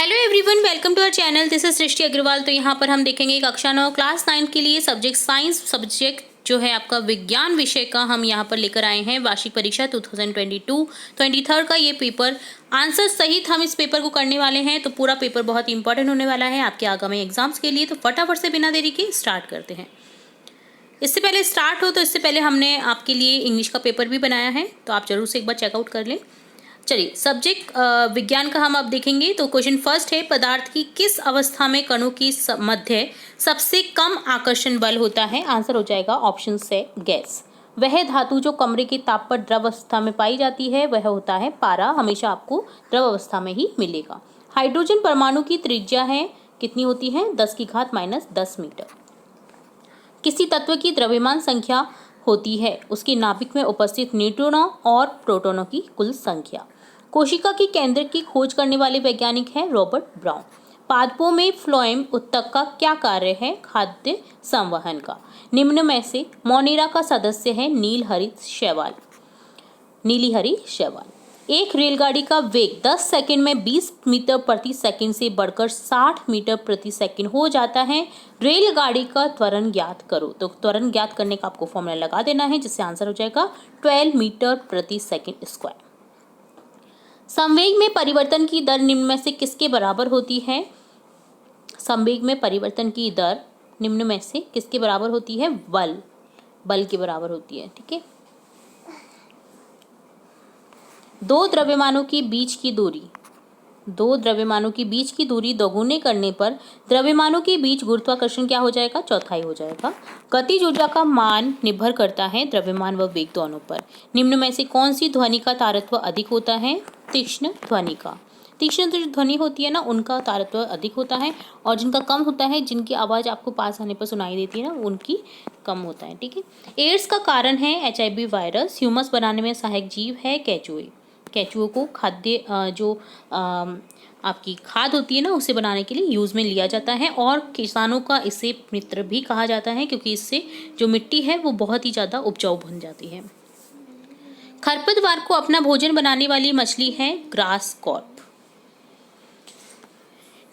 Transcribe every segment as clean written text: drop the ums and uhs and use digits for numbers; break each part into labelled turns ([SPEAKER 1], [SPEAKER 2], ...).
[SPEAKER 1] Hello everyone, welcome to our channel. This is Srishti Agarwal. तो यहाँ पर हम देखेंगे कक्षा 9 क्लास 9 के लिए सब्जेक्ट साइंस सब्जेक्ट जो है आपका विज्ञान विषय का हम यहाँ पर लेकर आए हैं वार्षिक परीक्षा 2022-23 का ये पेपर आंसर सहित हम इस पेपर को करने वाले हैं। तो पूरा पेपर बहुत इंपॉर्टेंट होने वाला है आपके आगामी एग्जाम्स के लिए। तो फटाफट से बिना देरी के स्टार्ट करते हैं। इससे पहले स्टार्ट हो तो इससे पहले हमने आपके लिए इंग्लिश का पेपर भी बनाया है, तो आप जरूर से एक बार चेकआउट कर लें। चलिए, सब्जेक्ट विज्ञान का हम अब देखेंगे। तो क्वेश्चन फर्स्ट है, पदार्थ की किस अवस्था में कणों की मध्य सबसे कम आकर्षण बल होता है? आंसर हो जाएगा ऑप्शन से गैस। वह धातु जो कमरे के ताप पर द्रव अवस्था में पाई जाती है वह होता है पारा। हमेशा आपको द्रव अवस्था में ही मिलेगा। हाइड्रोजन परमाणु की त्रिज्या है कितनी होती है? 10⁻⁻10 मीटर। किसी तत्व की द्रव्यमान संख्या होती है उसके नाभिक में उपस्थित न्यूट्रॉनों और प्रोटॉनों की कुल संख्या। कोशिका की केंद्र की खोज करने वाले वैज्ञानिक हैं रॉबर्ट ब्राउन। पादपों में फ्लोएम उत्तक का क्या कार्य है? खाद्य संवहन का। निम्न में से मोनेरा का सदस्य है नीलहरी शैवाल। एक रेलगाड़ी का वेग 10 सेकंड में 20 मीटर प्रति सेकंड से बढ़कर 60 मीटर प्रति सेकंड हो जाता है। रेलगाड़ी का त्वरण ज्ञात करो। तो त्वरण ज्ञात करने का आपको फॉर्मूला लगा देना है, जिससे आंसर हो जाएगा 12 मीटर प्रति सेकंड स्क्वायर। संवेग में परिवर्तन की दर निम्न में से किसके बराबर होती है? संवेग में परिवर्तन की दर निम्न में से किसके बराबर होती है? बल के बराबर होती है। ठीक है। दो द्रव्यमानों के बीच की दूरी दोगुने करने पर द्रव्यमानों के बीच गुरुत्वाकर्षण क्या हो जाएगा? चौथाई हो जाएगा। गतिज ऊर्जा का मान निर्भर करता है द्रव्यमान व वेग दोनों पर। निम्न में से कौन सी ध्वनि का तारत्व अधिक होता है? तीक्ष्ण ध्वनि का। तीक्ष्ण जो ध्वनि होती है ना, उनका तारत्व अधिक होता है, और जिनका कम होता है, जिनकी आवाज आपको पास आने पर सुनाई देती है ना, उनकी कम होता है। ठीक है। एड्स का कारण है HIV वायरस। ह्यूमस बनाने में सहायक जीव है केचुए। केचुओं को खाद्य आपकी खाद होती है ना, उसे बनाने के लिए यूज में लिया जाता है, और किसानों का इसे मित्र भी कहा जाता है, क्योंकि इससे जो मिट्टी है वो बहुत ही ज्यादा उपजाऊ बन जाती है। खरपतवार को अपना भोजन बनाने वाली मछली है ग्रास कॉर्प।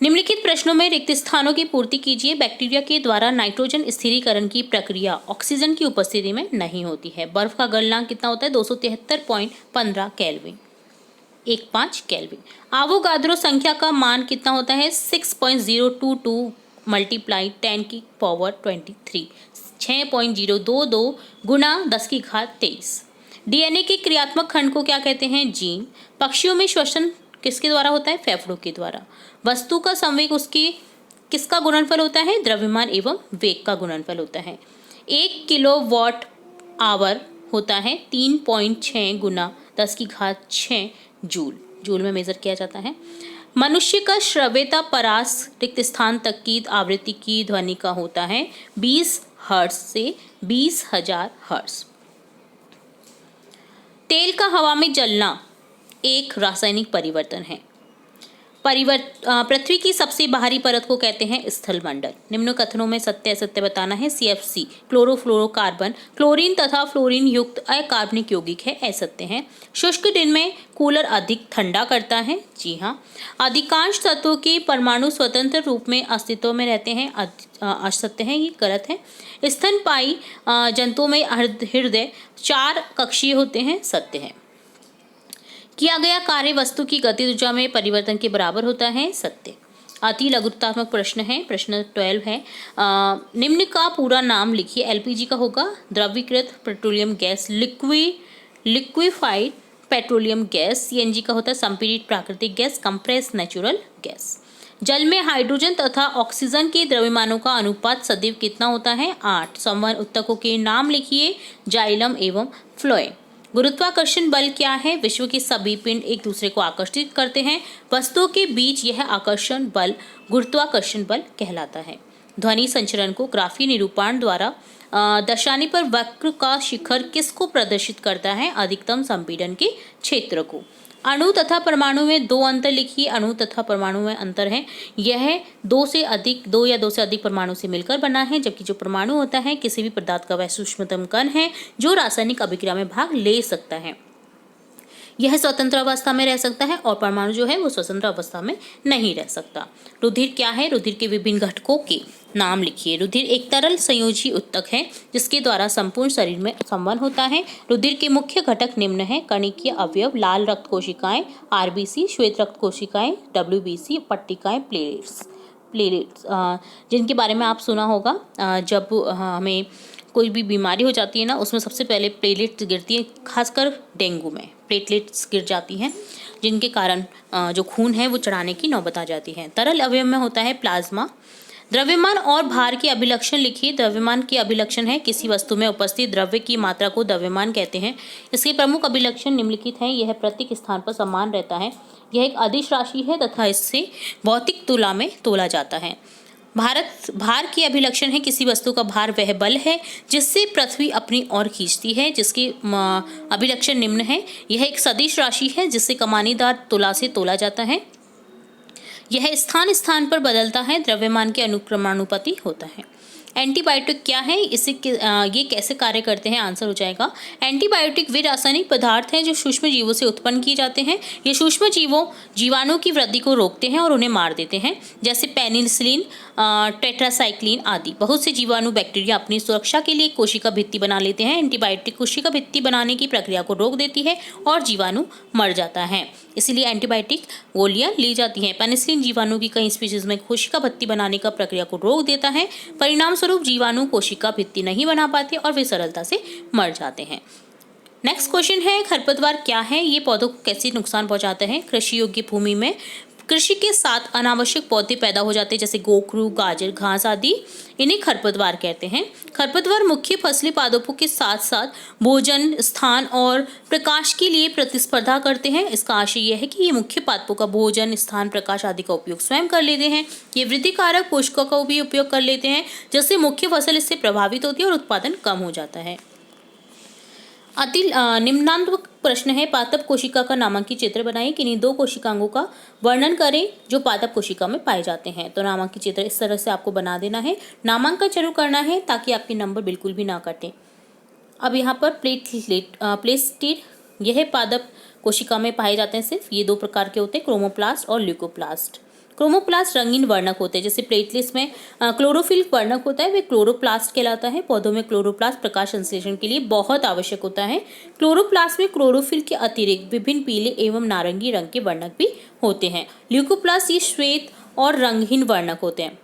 [SPEAKER 1] निम्नलिखित प्रश्नों में रिक्त स्थानों की पूर्ति कीजिए। बैक्टीरिया के द्वारा नाइट्रोजन स्थिरीकरण की प्रक्रिया ऑक्सीजन की उपस्थिति में नहीं होती है। बर्फ का गलनांक कितना होता है? 273.15 केल्विन, 15 केल्विन। आवोगाद्रो संख्या का मान कितना होता है? 6.022 × 10⁻23, 6.022 गुना 10⁻23। DNA के क्रियात्मक खंड को क्या कहते हैं? जीन। पक्षियों में श्वसन किसके द्वारा होता है? फेफड़ों के द्वारा। वस्तु का संवेग उसकी किसका गुणनफल होता है? द्रव्यमान एवं वेग का गुणनफल होता है। 1 किलोवाट आवर होता है 3.6 गुना 10⁻6 जूल में मेजर किया जाता है। मनुष्य का श्रव्यता परास रिक्त स्थान तक की आवृत्ति की ध्वनि का होता है 20 हर्ट्ज से 20,000 हर्ट्ज। तेल का हवा में जलना एक रासायनिक परिवर्तन है। पृथ्वी की सबसे बाहरी परत को कहते हैं स्थल मंडल। निम्न कथनों में सत्य असत्य बताना है। CFC क्लोरोफ्लोरोकार्बन क्लोरीन तथा फ्लोरीन युक्त अकार्बनिक यौगिक है, असत्य है। शुष्क दिन में कूलर अधिक ठंडा करता है, जी हाँ। अधिकांश तत्वों के परमाणु स्वतंत्र रूप में अस्तित्व में रहते हैं, असत्य है, ये गलत है। स्तनपायी जंतुओं में हृदय 4 कक्षीय होते हैं, सत्य है। किया गया कार्य वस्तु की गतिज ऊर्जा में परिवर्तन के बराबर होता है, सत्य। अति लघुतात्मक प्रश्न है, प्रश्न 12 है। निम्न का पूरा नाम लिखिए। LPG का होगा द्रवीकृत petroleum gas, liquefied petroleum gas. CNG का होता है संपीड़ित प्राकृतिक गैस, कंप्रेस नेचुरल गैस। जल में हाइड्रोजन तथा ऑक्सीजन के द्रव्यमानों का अनुपात सदैव कितना होता है? 8। संवहन उत्तकों के नाम लिखिए। जाइलम एवं फ्लोएम। गुरुत्वाकर्षण बल क्या है? विश्व के सभी पिंड एक दूसरे को आकर्षित करते हैं। वस्तुओं के बीच यह आकर्षण बल गुरुत्वाकर्षण बल कहलाता है। ध्वनि संचरण को ग्राफीय निरूपण द्वारा दर्शाने पर वक्र का शिखर किसको प्रदर्शित करता है? अधिकतम संपीड़न के क्षेत्र को। अणु तथा परमाणु में 2 अंतर लिखिए। अणु तथा परमाणु में अंतर है, यह 2 या 2 से अधिक परमाणु से मिलकर बना है, जबकि जो परमाणु होता है किसी भी पदार्थ का वह सूक्ष्मतम कण है जो रासायनिक अभिक्रिया में भाग ले सकता है। यह स्वतंत्र अवस्था में रह सकता है और परमाणु जो है वो स्वतंत्र अवस्था में नहीं रह सकता। रुधिर क्या है? रुधिर के विभिन्न घटकों के नाम लिखिए। रुधिर एक तरल संयोजी ऊतक है जिसके द्वारा संपूर्ण शरीर में संवहन होता है। रुधिर के मुख्य घटक निम्न है: कणिकीय अवयव, लाल रक्त कोशिकाएं, आरबीसी, श्वेत रक्त कोशिकाएं, डब्ल्यूबीसी, पट्टिकाएं, प्लेटलेट्स, जिनके बारे में आप सुना होगा। जब हमें कोई भी बीमारी हो जाती है ना, उसमें सबसे पहले प्लेटलेट्स गिरती है, खासकर डेंगू में प्लेटलेट्स गिर जाती हैं, जिनके कारण जो खून है वो चढ़ाने की नौबत आ जाती है। तरल अवयव में होता है प्लाज्मा। द्रव्यमान और भार के अभिलक्षण लिखिए। द्रव्यमान के अभिलक्षण है किसी वस्तु में उपस्थित द्रव्य की मात्रा को द्रव्यमान कहते हैं। इसके प्रमुख अभिलक्षण निम्नलिखित हैं। यह प्रत्येक स्थान पर समान रहता है। यह एक अदिश राशि है तथा इससे भौतिक तुला में तोला जाता है। भार की अभिलक्षण है किसी वस्तु का भार वह बल है जिससे पृथ्वी अपनी ओर खींचती है। जिसके अभिलक्षण निम्न है। यह एक सदिश राशि है जिससे कमानीदार तुला से तोला जाता है। यह स्थान स्थान पर बदलता है। द्रव्यमान के अनुक्रमानुपाती होता है। एंटीबायोटिक क्या है? ये कैसे कार्य करते हैं? आंसर हो जाएगा एंटीबायोटिक वे रासायनिक पदार्थ हैं जो सूक्ष्म जीवों से उत्पन्न किए जाते हैं। ये सूक्ष्म जीवाणु की वृद्धि को रोकते हैं और उन्हें मार देते हैं, जैसे पेनिसिलिन, टेट्रासाइक्लिन आदि। बहुत से जीवाणु बैक्टीरिया अपनी सुरक्षा के लिए कोशिका भित्ति बना लेते हैं। एंटीबायोटिक कोशिका भित्ति बनाने की प्रक्रिया को रोक देती है और जीवाणु मर जाता है, इसीलिए एंटीबायोटिक गोलियां ली जाती हैं। पेनिसिलिन जीवाणु की कई स्पीशीज में कोशिका भित्ति बनाने का प्रक्रिया को रोक देता है। परिणाम स्वरूप जीवाणु कोशिका भित्ति नहीं बना पाते और वे सरलता से मर जाते हैं। नेक्स्ट क्वेश्चन है, खरपतवार क्या है? ये पौधों को कैसे नुकसान पहुंचाते हैं? कृषि योग्य भूमि में कृषि के साथ अनावश्यक पौधे पैदा हो जाते हैं, जैसे गोखरू, गाजर, घास आदि। इन्हें खरपतवार कहते हैं। खरपतवार मुख्य फसली पादपों के साथ साथ भोजन, स्थान और प्रकाश के लिए प्रतिस्पर्धा करते हैं। इसका आशय यह है कि ये मुख्य पादपों का भोजन, स्थान, प्रकाश आदि का उपयोग स्वयं कर लेते हैं। ये वृद्धि कारक पोषकों का भी उपयोग कर लेते हैं, जिससे मुख्य फसल इससे प्रभावित होती है और उत्पादन कम हो जाता है। निम्नांक प्रश्न है, पादप कोशिका का नामांकित चित्र बनाइए। किन्हीं दो कोशिकांगों का वर्णन करें जो पादप कोशिका में पाए जाते हैं। तो नामांकित चित्र इस तरह से आपको बना देना है। नामांकन जरूर करना है ताकि आपके नंबर बिल्कुल भी ना कटें। अब यहाँ पर प्लेस्टिड, यह पादप कोशिका में पाए जाते हैं। सिर्फ ये दो प्रकार के होते हैं, क्रोमोप्लास्ट और ल्यूकोप्लास्ट। क्रोमोप्लास्ट रंगीन वर्णक होते हैं, जैसे प्लेटलेट्स में क्लोरोफिल वर्णक होता है, वे क्लोरोप्लास्ट कहलाता है। पौधों में क्लोरोप्लास्ट प्रकाश संश्लेषण के लिए बहुत आवश्यक होता है। क्लोरोप्लास्ट में क्लोरोफिल के अतिरिक्त विभिन्न पीले एवं नारंगी रंग के वर्णक भी होते हैं। ल्यूकोप्लास्ट ये श्वेत और रंगहीन वर्णक होते हैं।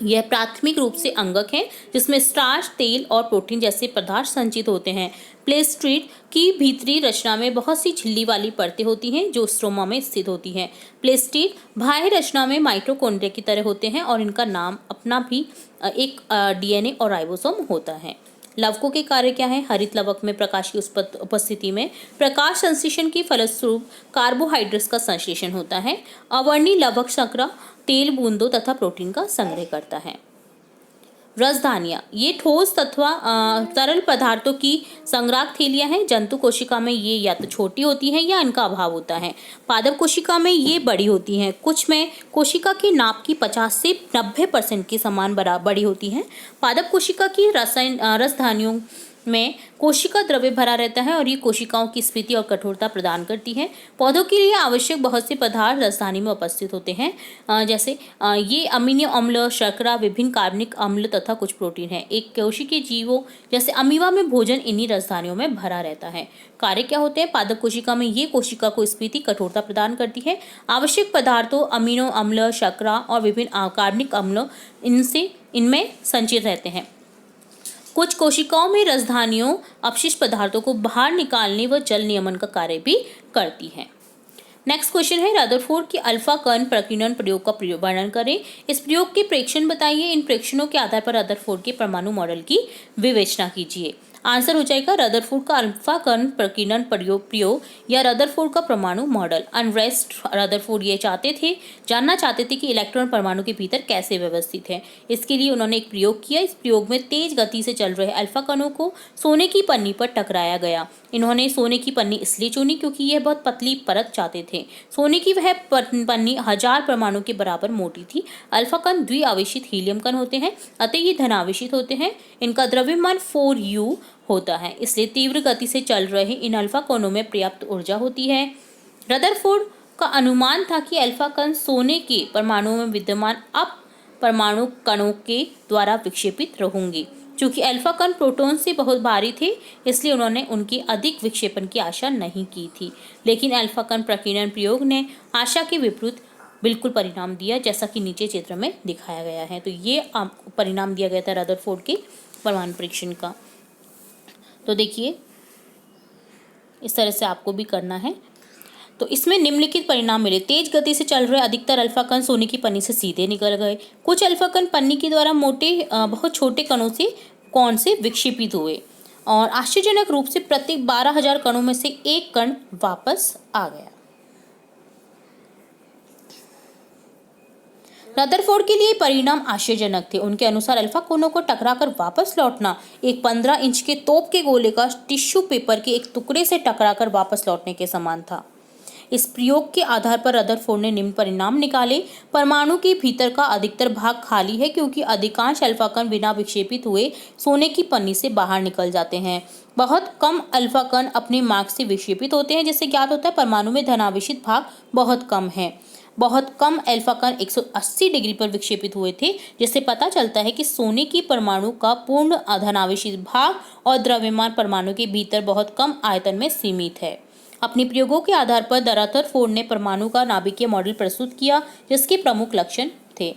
[SPEAKER 1] यह प्राथमिक रूप से अंगक है जिसमें स्टार्च, तेल और प्रोटीन जैसे पदार्थ संचित होते हैं। प्लेस्टिड की भीतरी रचना में बहुत सी झिल्ली वाली परतें होती हैं जो स्ट्रोमा में स्थित होती हैं। प्लेस्टिड बाह्य रचना में माइटोकॉन्ड्रिया की तरह होते हैं और इनका नाम अपना भी एक डीएनए और राइबोसोम होता है। लवकों के कार्य क्या है? हरित लवक में प्रकाश की उपस्थिति में प्रकाश संश्लेषण के फलस्वरूप कार्बोहाइड्रेट्स का संश्लेषण होता है। अवर्णी लवक शर्करा, तेल बूंदों तथा प्रोटीन का संग्रह करता है। रसधानियाँ, ये ठोस तथा तरल पदार्थों की संग्राहक थैलियाँ हैं। जंतु कोशिका में ये या तो छोटी होती हैं या इनका अभाव होता है। पादप कोशिका में ये बड़ी होती हैं। कुछ में कोशिका की नाप की 50 से 90% के समान बड़ी होती हैं। पादप कोशिका की रसधानियों में कोशिका द्रव्य भरा रहता है और ये कोशिकाओं की स्फीति और कठोरता प्रदान करती है। पौधों के लिए आवश्यक बहुत से पदार्थ रसधानी में उपस्थित होते हैं, जैसे ये अमीनो अम्ल, शर्करा, विभिन्न कार्बनिक अम्ल तथा कुछ प्रोटीन है। एक कोशिकीय जीवों जैसे अमीबा में भोजन इन्हीं रसधानियों में भरा रहता है। कार्य क्या होते हैं? पादप कोशिका में ये कोशिका को स्फीति, कठोरता प्रदान करती है। आवश्यक पदार्थों अमीनो अम्ल, शर्करा और विभिन्न कार्बनिक अम्ल इनमें संचित रहते हैं। कुछ कोशिकाओं में रसधानियों अपशिष्ट पदार्थों को बाहर निकालने व जल नियमन का कार्य भी करती है। नेक्स्ट क्वेश्चन है, रदरफोर्ड के अल्फा कण प्रकीर्णन प्रयोग का वर्णन करें। इस प्रयोग के प्रेक्षण बताइए। इन प्रेक्षणों के आधार पर रदरफोर्ड के परमाणु मॉडल की विवेचना कीजिए। आंसर हो जाएगा रदरफोर्ड का अल्फा कण प्रकीर्णन प्रयोग या रदरफोर्ड का परमाणु मॉडल। अनरेस्ट रदरफोर्ड ये जानना चाहते थे कि इलेक्ट्रॉन परमाणु के भीतर कैसे व्यवस्थित है। इसके लिए उन्होंने एक प्रयोग किया। इस प्रयोग में तेज गति से चल रहे अल्फा कणों को सोने की पन्नी पर टकराया गया। इन्होंने सोने की पन्नी इसलिए चुनी क्योंकि यह बहुत पतली परत चाहते थे। सोने की वह पन्नी 1000 परमाणु के बराबर मोटी थी। अल्फा कण द्विआवेशित हीलियम कण होते हैं, अतः ये धनावेशित होते हैं। इनका द्रव्यमान 4u होता है, इसलिए तीव्र गति से चल रहे इन अल्फा कणों में पर्याप्त ऊर्जा होती है। रदरफोर्ड का अनुमान था कि अल्फा कण सोने के परमाणुओं में विद्यमान अप परमाणु कणों के द्वारा विक्षेपित होंगे। चूंकि अल्फा कण प्रोटॉन से बहुत भारी थे, इसलिए उन्होंने उनके अधिक विक्षेपण की आशा नहीं की थी। लेकिन अल्फा कण प्रकीर्णन प्रयोग ने आशा के विपरीत बिल्कुल परिणाम दिया, जैसा कि नीचे चित्र में दिखाया गया है। तो ये आपको परिणाम दिया गया था रदरफोर्ड के परमाणु परीक्षण का। तो देखिए, इस तरह से आपको भी करना है। तो इसमें निम्नलिखित परिणाम मिले। तेज गति से चल रहे अधिकतर अल्फा कण सोने की पन्नी से सीधे निकल गए। कुछ अल्फा कण पन्नी के द्वारा बहुत छोटे कणों से कोण से विक्षेपित हुए और आश्चर्यजनक रूप से प्रत्येक 12,000 कणों में से एक कण वापस आ गया। रदरफोर्ड के लिए परिणाम आश्चर्यजनक थे। उनके अनुसार अल्फा कोनों को टकराकर वापस लौटना एक 15 इंच के तोप के गोले का टिश्यू पेपर के एक टुकड़े से टकराकर वापस लौटने के समान था। इस प्रयोग के आधार पर रदरफोर्ड ने निम्न परिणाम निकाले। परमाणु के भीतर का अधिकतर भाग खाली है, क्योंकि अधिकांश अल्फा कण बिना विक्षेपित हुए सोने की पन्नी से बाहर निकल जाते हैं। बहुत कम अल्फा कण अपने मार्ग से विक्षेपित होते हैं, जिससे ज्ञात होता है परमाणु में धनावेशित भाग बहुत कम है। बहुत कम अल्फा कण 180 डिग्री पर विक्षेपित हुए थे, जिससे पता चलता है कि सोने की परमाणु का पूर्ण धनावेशित भाग और द्रव्यमान परमाणु के भीतर बहुत कम आयतन में सीमित है। अपने प्रयोगों के आधार पर रदरफोर्ड ने परमाणु का नाभिकीय मॉडल प्रस्तुत किया, जिसके प्रमुख लक्षण थे।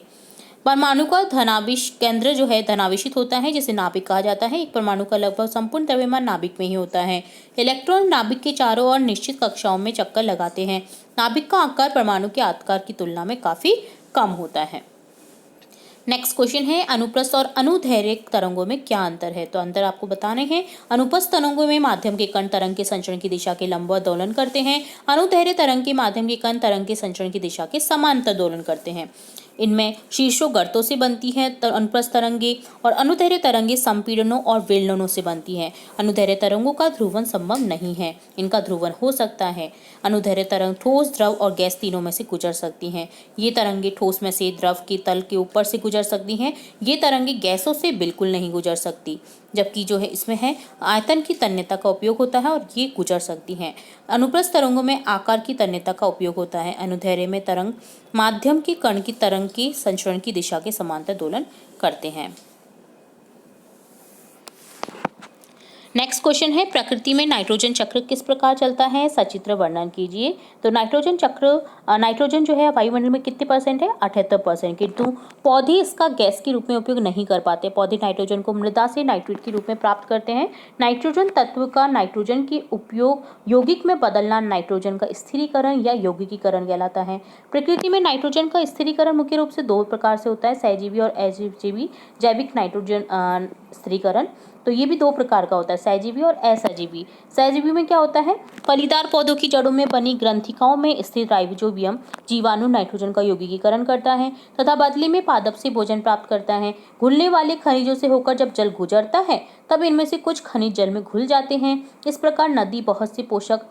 [SPEAKER 1] परमाणु का धनावेश केंद्र जो है धनावेशित होता है, जिसे नाभिक कहा जाता है। एक परमाणु का लगभग संपूर्ण द्रव्यमान नाभिक में ही होता है। इलेक्ट्रॉन नाभिक के चारों ओर निश्चित कक्षाओं में चक्कर लगाते हैं। नाभिक का आकार परमाणु के आकार की तुलना में काफी कम होता है। नेक्स्ट क्वेश्चन है, अनुप्रस्थ और अनुदैर्घ्य तरंगों में क्या अंतर है? तो अंतर आपको बताने हैं। अनुप्रस्थ तरंगों में माध्यम के कण तरंग के संचरण की दिशा के लंबवत दोलन करते हैं। अनुदैर्घ्य तरंग के माध्यम के कण तरंग के संचरण की दिशा के समांतर दोलन करते हैं। इनमें शीर्षों गर्तों से बनती है अनुप्रस्थ तरंगे और अनुदैर्घ्य तरंगे संपीड़नों और बेलनों से बनती हैं। अनुदैर्घ्य तरंगों का ध्रुवण संभव नहीं है, इनका ध्रुवण हो सकता है। अनुदैर्घ्य तरंग ठोस, द्रव और गैस तीनों में से गुजर सकती हैं। ये तरंगे ठोस में से द्रव के तल के ऊपर से गुजर सकती हैं। ये तरंगे गैसों से बिल्कुल नहीं गुजर सकती, जबकि जो है इसमें है आयतन की तन्यता का उपयोग होता है और ये गुजर सकती हैं। अनुप्रस्थ तरंगों में आकार की तन्यता का उपयोग होता है। अनुदैर्घ्य में तरंग माध्यम के कण की तरंग के संचरण की दिशा के समांतर दोलन करते हैं। नेक्स्ट क्वेश्चन है, प्रकृति में नाइट्रोजन चक्र किस प्रकार चलता है? सचित्र वर्णन कीजिए। तो नाइट्रोजन चक्र, नाइट्रोजन जो है वायुमंडल में कितने परसेंट है? 78%। किंतु पौधे इसका गैस के रूप में उपयोग नहीं कर पाते। पौधे नाइट्रोजन को मृदा से नाइट्रेट के रूप में प्राप्त करते हैं। नाइट्रोजन तत्व का नाइट्रोजन के उपयोग यौगिक में बदलना नाइट्रोजन का स्थिरीकरण या यौगिकीकरण कहलाता है। प्रकृति में नाइट्रोजन का स्थिरीकरण मुख्य रूप से दो प्रकार से होता है, सहजीवी और अजीवी जैविक नाइट्रोजन स्थिरीकरण। तो ये भी दो प्रकार का होता है, सहजीवी और असहजीवी। सहजीवी में क्या होता है? फलीदार पौधों की जड़ों में बनी ग्रंथिकाओं में स्थित राइजोबियम जीवाणु नाइट्रोजन का यौगिकीकरण करता है तथा बदले में पादप से भोजन प्राप्त करता है। घुलने वाले खनिजों से होकर जब जल गुजरता है, तब इनमें से कुछ खनिज जल में घुल जाते हैं। इस प्रकार नदी बहुत से पोषक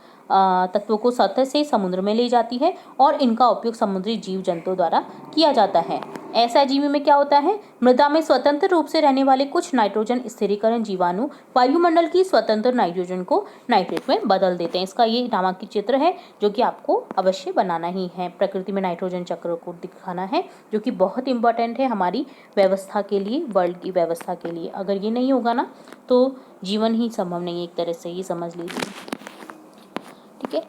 [SPEAKER 1] तत्वों को सतह से समुद्र में ले जाती है और इनका उपयोग समुद्री जीव जंतुओं द्वारा किया जाता है। असहजीवी में क्या होता है? मृदा में स्वतंत्र रूप से रहने वाले कुछ नाइट्रोजन स्थिरीकरण जीवाणु वायुमंडल की स्वतंत्र नाइट्रोजन को नाइट्रेट में बदल देते हैं। इसका ये नामांकित चित्र है, जो कि आपको अवश्य बनाना ही है। प्रकृति में नाइट्रोजन चक्र को दिखाना है, जो कि बहुत इंपॉर्टेंट है हमारी व्यवस्था के लिए, वर्ल्ड की व्यवस्था के लिए। अगर ये नहीं होगा ना, तो जीवन ही संभव नहीं है, एक तरह से ये समझ लीजिए। ठीक है।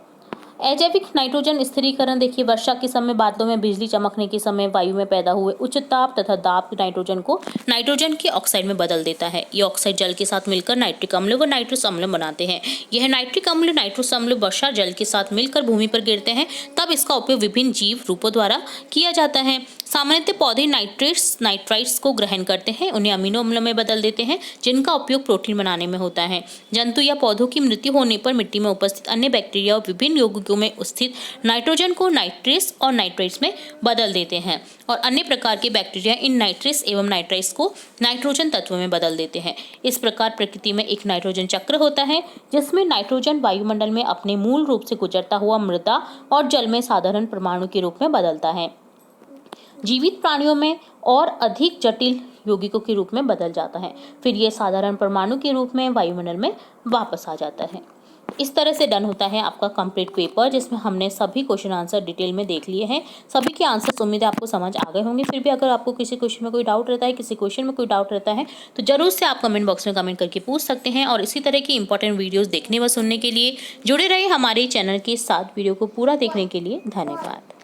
[SPEAKER 1] अजैविक नाइट्रोजन स्थिरीकरण देखिए, वर्षा के समय बादलों में बिजली चमकने के समय वायु में पैदा हुए उच्च ताप तथा दाब नाइट्रोजन को नाइट्रोजन के ऑक्साइड में बदल देता है। ये ऑक्साइड जल के साथ मिलकर नाइट्रिक अम्ल व नाइट्रस अम्ल बनाते हैं। यह नाइट्रिक अम्ल नाइट्रस अम्ल वर्षा जल के साथ मिलकर भूमि पर गिरते हैं, तब इसका उपयोग विभिन्न जीव रूपों द्वारा किया जाता है। सामान्यतः पौधे नाइट्राइट्स को ग्रहण करते हैं, उन्हें अमीनो अम्ल में बदल देते हैं, जिनका उपयोग प्रोटीन बनाने में होता है। जंतु या पौधों की मृत्यु होने पर मिट्टी में उपस्थित अन्य बैक्टीरिया और विभिन्न यौगिकों में स्थित नाइट्रोजन को नाइट्रेट्स और नाइट्राइट्स में बदल देते हैं और अन्य प्रकार के बैक्टीरिया इन नाइट्रेट्स एवं नाइट्राइट्स को नाइट्रोजन तत्व में बदल देते हैं। इस प्रकार प्रकृति में एक नाइट्रोजन चक्र होता है, जिसमें नाइट्रोजन वायुमंडल में अपने मूल रूप से गुजरता हुआ मृदा और जल में साधारण परमाणु के रूप में बदलता है। जीवित प्राणियों में और अधिक जटिल यौगिकों के रूप में बदल जाता है। फिर ये साधारण परमाणु के रूप में वायुमंडल में वापस आ जाता है। इस तरह से डन होता है आपका कंप्लीट पेपर, जिसमें हमने सभी क्वेश्चन आंसर डिटेल में देख लिए हैं। सभी के आंसर्स उम्मीद है आपको समझ आ गए होंगे। फिर भी अगर आपको किसी क्वेश्चन में कोई डाउट रहता है, किसी क्वेश्चन में कोई डाउट रहता है, तो जरूर से आप कमेंट बॉक्स में कमेंट करके पूछ सकते हैं। और इसी तरह की इंपॉर्टेंट वीडियोज़ देखने व सुनने के लिए जुड़े रहे हमारे चैनल के साथ। वीडियो को पूरा देखने के लिए धन्यवाद।